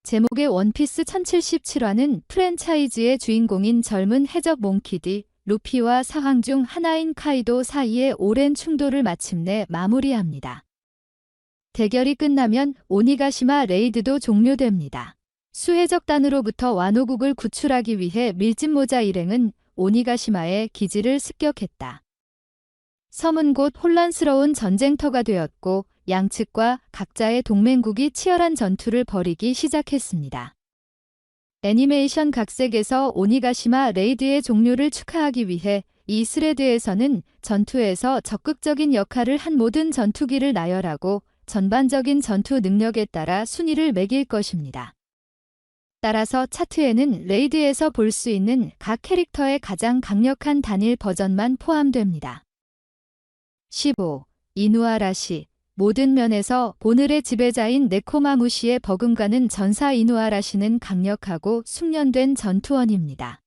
제목의 원피스 1077화는 프랜차이즈의 주인공인 젊은 해적 몽키디, 루피와 사황 중 하나인 카이도 사이의 오랜 충돌을 마침내 마무리합니다. 대결이 끝나면 오니가시마 레이드도 종료됩니다. 수해적단으로부터 완호국을 구출하기 위해 밀짚모자 일행은 오니가시마의 기지를 습격했다. 섬은 곧 혼란스러운 전쟁터가 되었고 양측과 각자의 동맹국이 치열한 전투를 벌이기 시작했습니다. 애니메이션 각색에서 오니가시마 레이드의 종료를 축하하기 위해 이 스레드에서는 전투에서 적극적인 역할을 한 모든 전투기를 나열하고 전반적인 전투 능력에 따라 순위를 매길 것입니다. 따라서 차트에는 레이드에서 볼 수 있는 각 캐릭터의 가장 강력한 단일 버전만 포함됩니다. 15. 이누아라시. 모든 면에서 오늘의 지배자인 네코마무시의 버금가는 전사 이누아라시는 강력하고 숙련된 전투원입니다.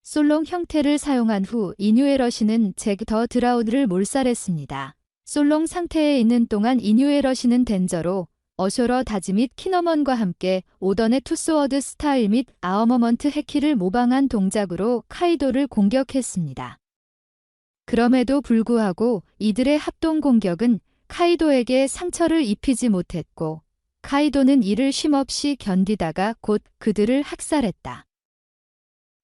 솔롱 형태를 사용한 후 이뉴에러시는 잭 더 드라우드를 몰살했습니다. 솔롱 상태에 있는 동안 이뉴에러시는 덴저로 어쇼러 다지 및 키너먼과 함께 오던의 투스워드 스타일 및 아어머먼트 해키를 모방한 동작으로 카이도를 공격했습니다. 그럼에도 불구하고 이들의 합동 공격은 카이도에게 상처를 입히지 못했고 카이도는 이를 쉼없이 견디다가 곧 그들을 학살했다.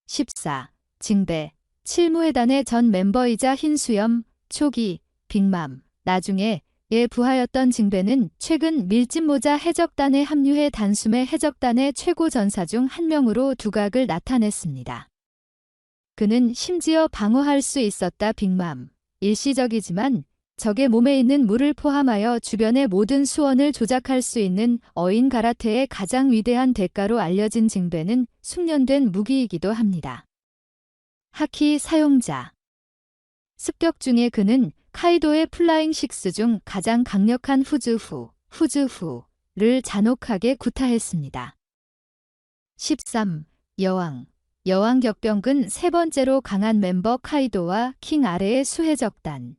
14. 징베. 칠무회단의 전 멤버이자 흰수염, 초기, 빅맘, 나중에 의 부하였던 징베는 최근 밀짚모자 해적단에 합류해 단숨에 해적단의 최고 전사 중 한 명으로 두각을 나타냈습니다. 그는 심지어 방어할 수 있었다. 빅맘. 일시적이지만 적의 몸에 있는 물을 포함하여 주변의 모든 수온을 조작할 수 있는 어인 가라테의 가장 위대한 대가로 알려진 징베는 숙련된 무기이기도 합니다. 하키 사용자. 습격 중에 그는 카이도의 플라잉 식스 중 가장 강력한 후즈후를 잔혹하게 구타했습니다. 13. 여왕. 여왕 격병근 세 번째로 강한 멤버 카이도와 킹 아래의 수해적단.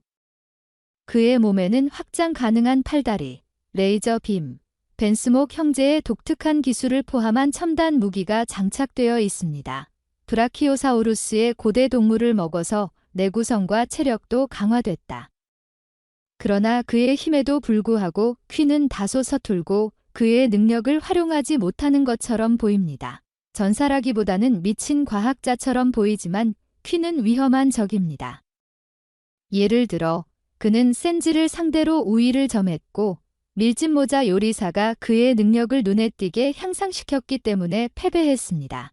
그의 몸에는 확장 가능한 팔다리, 레이저 빔, 벤스목 형제의 독특한 기술을 포함한 첨단 무기가 장착되어 있습니다. 브라키오사우루스의 고대 동물을 먹어서 내구성과 체력도 강화됐다. 그러나 그의 힘에도 불구하고 퀸은 다소 서툴고 그의 능력을 활용하지 못하는 것처럼 보입니다. 전사라기보다는 미친 과학자처럼 보이지만 퀸은 위험한 적입니다. 예를 들어 그는 센지를 상대로 우위를 점했고 밀짚모자 요리사가 그의 능력을 눈에 띄게 향상시켰기 때문에 패배했습니다.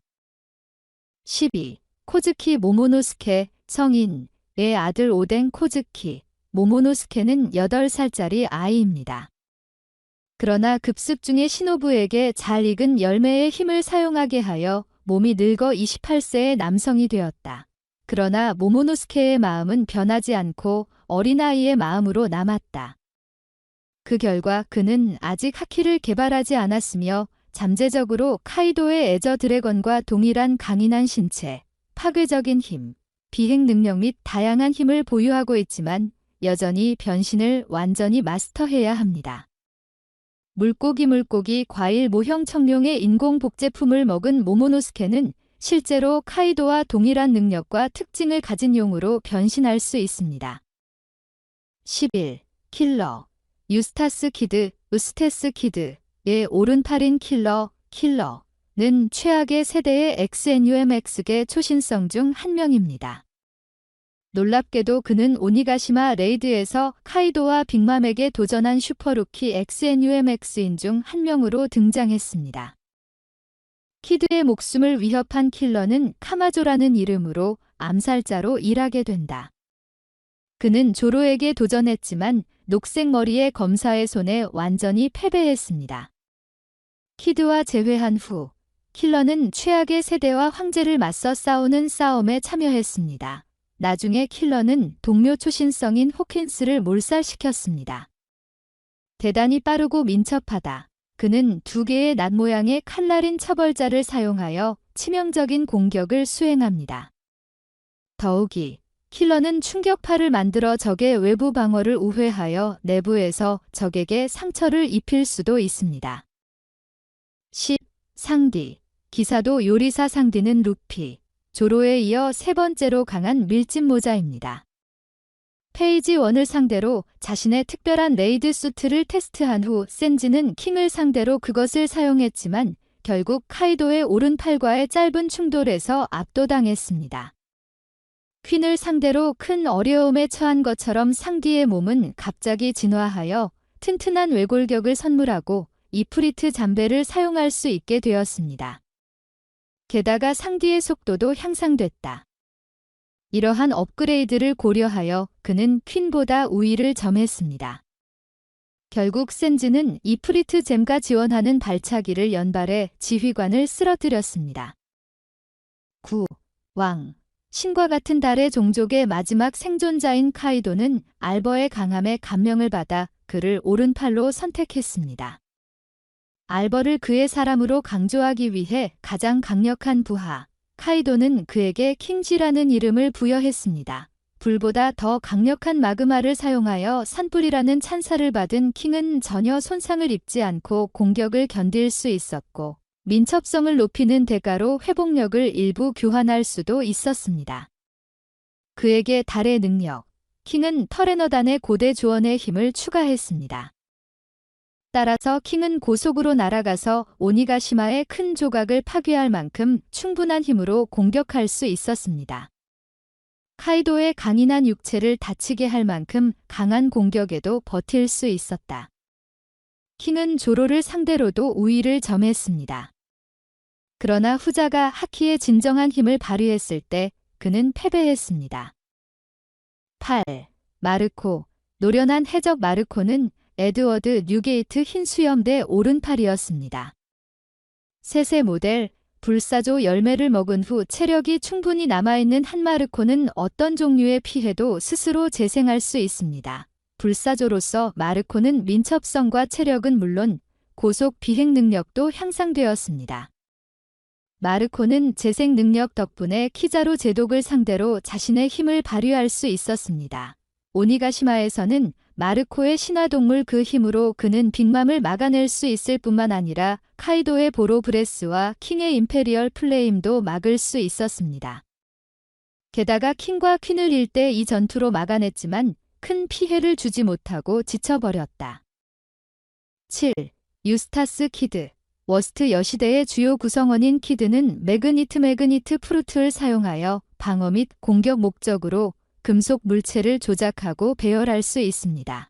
12. 코즈키 모모노스케. 성인의 아들 오덴 코즈키 모모노스케는 8살짜리 아이입니다. 그러나 급습 중에 시노부에게 잘 익은 열매의 힘을 사용하게 하여 몸이 늙어 28세의 남성이 되었다. 그러나 모모노스케의 마음은 변하지 않고 어린아이의 마음으로 남았다. 그 결과 그는 아직 하키를 개발하지 않았으며 잠재적으로 카이도의 에저 드래건과 동일한 강인한 신체, 파괴적인 힘, 비행 능력 및 다양한 힘을 보유하고 있지만 여전히 변신을 완전히 마스터해야 합니다. 물고기 과일 모형 청룡의 인공 복제품을 먹은 모모노스케는 실제로 카이도와 동일한 능력과 특징을 가진 용으로 변신할 수 있습니다. 11. 킬러. 유스테스 키드의 오른팔인 킬러는 최악의 세대의 XNUMX계 초신성 중 한 명입니다. 놀랍게도 그는 오니가시마 레이드에서 카이도와 빅맘에게 도전한 슈퍼루키 XNUMX인 중 한 명으로 등장했습니다. 키드의 목숨을 위협한 킬러는 카마조라는 이름으로 암살자로 일하게 된다. 그는 조로에게 도전했지만 녹색 머리의 검사의 손에 완전히 패배했습니다. 키드와 재회한 후 킬러는 최악의 세대와 황제를 맞서 싸우는 싸움에 참여했습니다. 나중에 킬러는 동료 초신성인 호킨스를 몰살시켰습니다. 대단히 빠르고 민첩하다. 그는 2개의 낫 모양의 칼날인 처벌자를 사용하여 치명적인 공격을 수행합니다. 더욱이 킬러는 충격파를 만들어 적의 외부 방어를 우회하여 내부에서 적에게 상처를 입힐 수도 있습니다. 10. 상디. 기사도 요리사 상디는 루피, 조로에 이어 세 번째로 강한 밀짚 모자입니다. 페이지 1을 상대로 자신의 특별한 레이드 수트를 테스트한 후 센지는 킹을 상대로 그것을 사용했지만 결국 카이도의 오른팔과의 짧은 충돌에서 압도당했습니다. 퀸을 상대로 큰 어려움에 처한 것처럼 상디의 몸은 갑자기 진화하여 튼튼한 외골격을 선물하고 이프리트 잠배를 사용할 수 있게 되었습니다. 게다가 상디의 속도도 향상됐다. 이러한 업그레이드를 고려하여 그는 퀸보다 우위를 점했습니다. 결국 센지는 이프리트 잼과 지원하는 발차기를 연발해 지휘관을 쓰러뜨렸습니다. 9. 왕. 신과 같은 달의 종족의 마지막 생존자인 카이도는 알버의 강함에 감명을 받아 그를 오른팔로 선택했습니다. 알버를 그의 사람으로 강조하기 위해 가장 강력한 부하, 카이도는 그에게 킹지라는 이름을 부여했습니다. 불보다 더 강력한 마그마를 사용하여 산불이라는 찬사를 받은 킹은 전혀 손상을 입지 않고 공격을 견딜 수 있었고, 민첩성을 높이는 대가로 회복력을 일부 교환할 수도 있었습니다. 그에게 달의 능력, 킹은 터레너단의 고대 조언의 힘을 추가했습니다. 따라서 킹은 고속으로 날아가서 오니가시마의 큰 조각을 파괴할 만큼 충분한 힘으로 공격할 수 있었습니다. 카이도의 강인한 육체를 다치게 할 만큼 강한 공격에도 버틸 수 있었다. 킹은 조로를 상대로도 우위를 점했습니다. 그러나 후자가 하키의 진정한 힘을 발휘했을 때 그는 패배했습니다. 8. 마르코. 노련한 해적 마르코는 에드워드 뉴게이트 흰수염대 오른팔이었습니다. 셋의 모델, 불사조 열매를 먹은 후 체력이 충분히 남아있는 한 마르코는 어떤 종류의 피해도 스스로 재생할 수 있습니다. 불사조로서 마르코는 민첩성과 체력은 물론 고속 비행 능력도 향상되었습니다. 마르코는 재생 능력 덕분에 키자로 제독을 상대로 자신의 힘을 발휘할 수 있었습니다. 오니가시마에서는 마르코의 신화동물 그 힘으로 그는 빅맘을 막아낼 수 있을 뿐만 아니라 카이도의 보로브레스와 킹의 임페리얼 플레임도 막을 수 있었습니다. 게다가 킹과 퀸을 1대2 전투로 막아냈지만 큰 피해를 주지 못하고 지쳐버렸다. 7. 유스타스 키드. 워스트 여시대의 주요 구성원인 키드는 매그니트 프루트를 사용하여 방어 및 공격 목적으로 금속 물체를 조작하고 배열할 수 있습니다.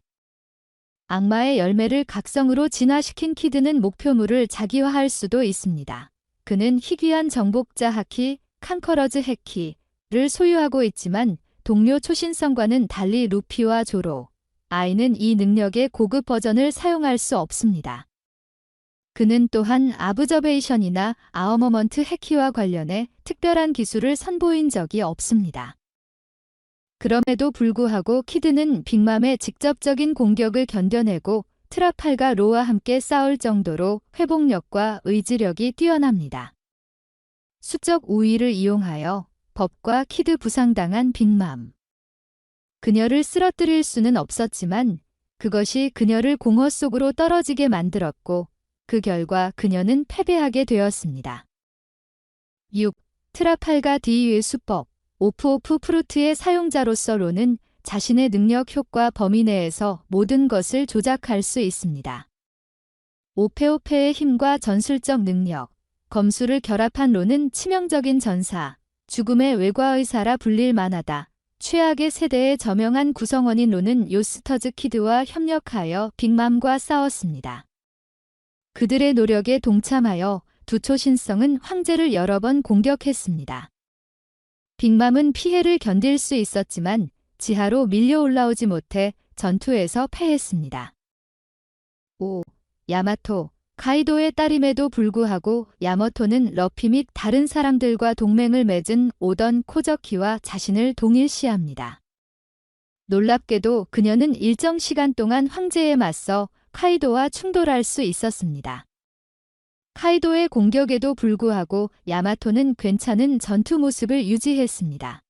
악마의 열매를 각성으로 진화시킨 키드는 목표물을 자기화할 수도 있습니다. 그는 희귀한 정복자 하키, 칸커러즈 해키를 소유하고 있지만 동료 초신성과는 달리 루피와 조로, 아이는 이 능력의 고급 버전을 사용할 수 없습니다. 그는 또한 아브저베이션이나 아어머먼트 해키와 관련해 특별한 기술을 선보인 적이 없습니다. 그럼에도 불구하고 키드는 빅맘의 직접적인 공격을 견뎌내고 트라팔과 로와 함께 싸울 정도로 회복력과 의지력이 뛰어납니다. 수적 우위를 이용하여 법과 키드 부상당한 빅맘. 그녀를 쓰러뜨릴 수는 없었지만 그것이 그녀를 공허 속으로 떨어지게 만들었고 그 결과 그녀는 패배하게 되었습니다. 6. 트라팔가 디의 수법. 오프 프루트의 사용자로서 로는 자신의 능력 효과 범위 내에서 모든 것을 조작할 수 있습니다. 오페의 힘과 전술적 능력, 검수를 결합한 로는 치명적인 전사, 죽음의 외과의사라 불릴 만하다. 최악의 세대의 저명한 구성원인 로는 요스터즈 키드와 협력하여 빅맘과 싸웠습니다. 그들의 노력에 동참하여 두 초신성은 황제를 여러 번 공격했습니다. 빅맘은 피해를 견딜 수 있었지만 지하로 밀려 올라오지 못해 전투에서 패했습니다. 5. 야마토. 카이도의 딸임에도 불구하고 야마토는 러피 및 다른 사람들과 동맹을 맺은 오던 코저키와 자신을 동일시합니다. 놀랍게도 그녀는 일정 시간 동안 황제에 맞서 카이도와 충돌할 수 있었습니다. 카이도의 공격에도 불구하고 야마토는 괜찮은 전투 모습을 유지했습니다.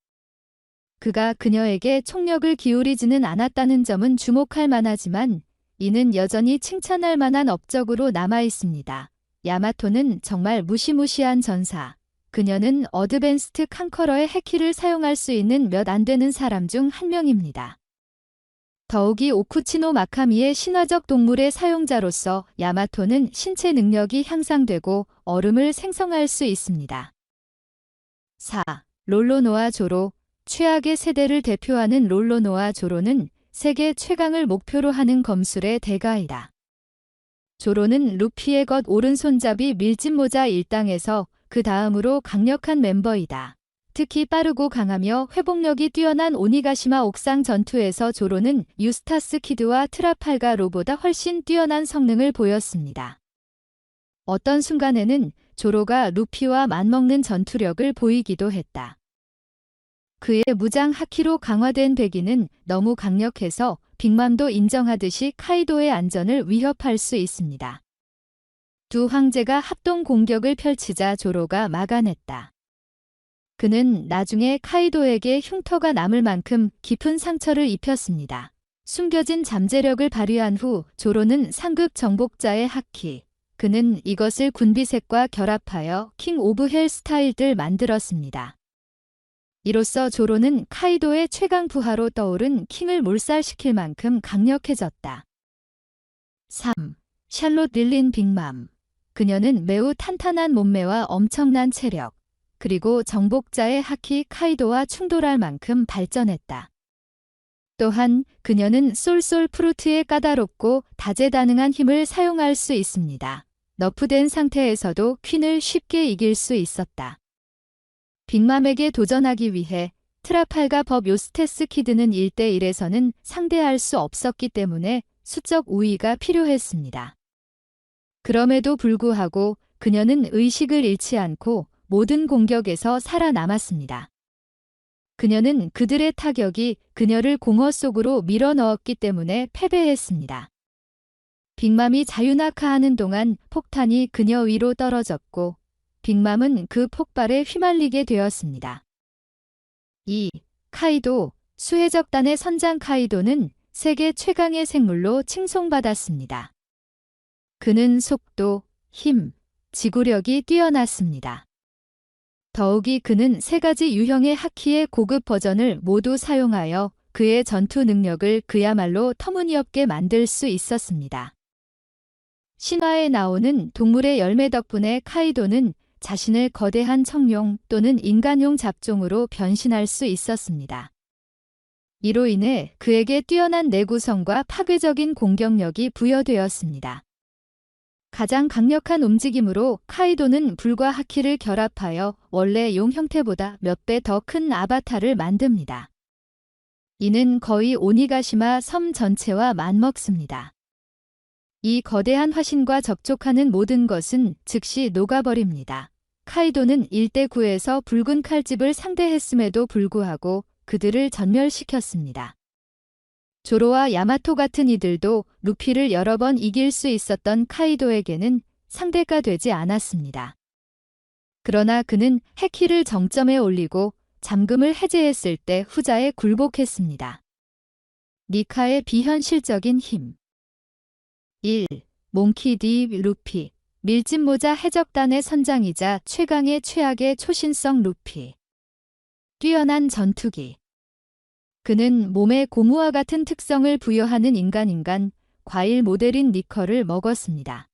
그가 그녀에게 총력을 기울이지는 않았다는 점은 주목할 만하지만 이는 여전히 칭찬할 만한 업적으로 남아 있습니다. 야마토는 정말 무시무시한 전사. 그녀는 어드밴스트 컨커러의 해키를 사용할 수 있는 몇 안 되는 사람 중 한 명입니다. 더욱이 오쿠치노 마카미의 신화적 동물의 사용자로서 야마토는 신체 능력이 향상되고 얼음을 생성할 수 있습니다. 4. 롤로노아 조로. 최악의 세대를 대표하는 롤로노아 조로는 세계 최강을 목표로 하는 검술의 대가이다. 조로는 루피의 겉 오른손잡이 밀짚모자 일당에서 그 다음으로 강력한 멤버이다. 특히 빠르고 강하며 회복력이 뛰어난 오니가시마 옥상 전투에서 조로는 유스타스 키드와 트라팔가로보다 훨씬 뛰어난 성능을 보였습니다. 어떤 순간에는 조로가 루피와 맞먹는 전투력을 보이기도 했다. 그의 무장 하키로 강화된 배기는 너무 강력해서 빅맘도 인정하듯이 카이도의 안전을 위협할 수 있습니다. 두 황제가 합동 공격을 펼치자 조로가 막아냈다. 그는 나중에 카이도에게 흉터가 남을 만큼 깊은 상처를 입혔습니다. 숨겨진 잠재력을 발휘한 후 조로는 상급 정복자의 하키. 그는 이것을 군비색과 결합하여 킹 오브 헬 스타일들 만들었습니다. 이로써 조로는 카이도의 최강 부하로 떠오른 킹을 몰살시킬 만큼 강력해졌다. 3. 샬롯 릴린 빅맘. 그녀는 매우 탄탄한 몸매와 엄청난 체력, 그리고 정복자의 하키 카이도와 충돌할 만큼 발전했다. 또한 그녀는 쏠쏠 프루트의 까다롭고 다재다능한 힘을 사용할 수 있습니다. 너프된 상태에서도 퀸을 쉽게 이길 수 있었다. 빅맘에게 도전하기 위해 트라팔가 법 요스테스 키드는 1대1에서는 상대할 수 없었기 때문에 수적 우위가 필요했습니다. 그럼에도 불구하고 그녀는 의식을 잃지 않고 모든 공격에서 살아남았습니다. 그녀는 그들의 타격이 그녀를 공허 속으로 밀어넣었기 때문에 패배했습니다. 빅맘이 자유낙하하는 동안 폭탄이 그녀 위로 떨어졌고 빅맘은 그 폭발에 휘말리게 되었습니다. 2. 카이도. 수해적단의 선장 카이도는 세계 최강의 생물로 칭송받았습니다. 그는 속도, 힘, 지구력이 뛰어났습니다. 더욱이 그는 3가지 유형의 하키의 고급 버전을 모두 사용하여 그의 전투 능력을 그야말로 터무니없게 만들 수 있었습니다. 신화에 나오는 동물의 열매 덕분에 카이도는 자신을 거대한 청룡 또는 인간용 잡종으로 변신할 수 있었습니다. 이로 인해 그에게 뛰어난 내구성과 파괴적인 공격력이 부여되었습니다. 가장 강력한 움직임으로 카이도는 불과 하키를 결합하여 원래 용 형태보다 몇 배 더 큰 아바타를 만듭니다. 이는 거의 오니가시마 섬 전체와 맞먹습니다. 이 거대한 화신과 접촉하는 모든 것은 즉시 녹아버립니다. 카이도는 1대9에서 붉은 칼집을 상대했음에도 불구하고 그들을 전멸시켰습니다. 조로와 야마토 같은 이들도 루피를 여러 번 이길 수 있었던 카이도에게는 상대가 되지 않았습니다. 그러나 그는 해키를 정점에 올리고 잠금을 해제했을 때 후자에 굴복했습니다. 니카의 비현실적인 힘. 1. 몽키 D. 루피. 밀짚모자 해적단의 선장이자 최강의 최악의 초신성 루피. 뛰어난 전투기. 그는 몸에 고무와 같은 특성을 부여하는 인간, 과일 모델인 니커를 먹었습니다.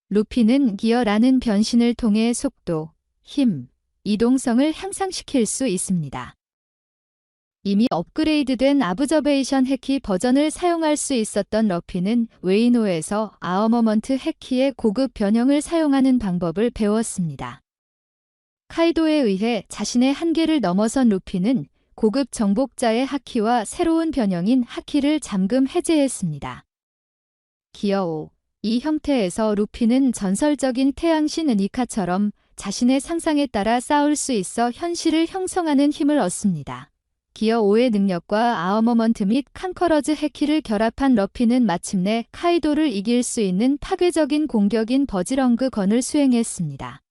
루피는 기어라는 변신을 통해 속도, 힘, 이동성을 향상시킬 수 있습니다. 이미 업그레이드된 아브저베이션 해키 버전을 사용할 수 있었던 러피는 웨이노에서 아어머먼트 해키의 고급 변형을 사용하는 방법을 배웠습니다. 카이도에 의해 자신의 한계를 넘어선 루피는 고급 정복자의 하키와 새로운 변형인 하키를 잠금 해제했습니다. 기어 5. 이 형태에서 루피는 전설적인 태양신 니카처럼 자신의 상상에 따라 싸울 수 있어 현실을 형성하는 힘을 얻습니다. 기어 5의 능력과 아어머먼트 및 컨커러즈 해키를 결합한 러피는 마침내 카이도를 이길 수 있는 파괴적인 공격인 버지렁그 건을 수행했습니다.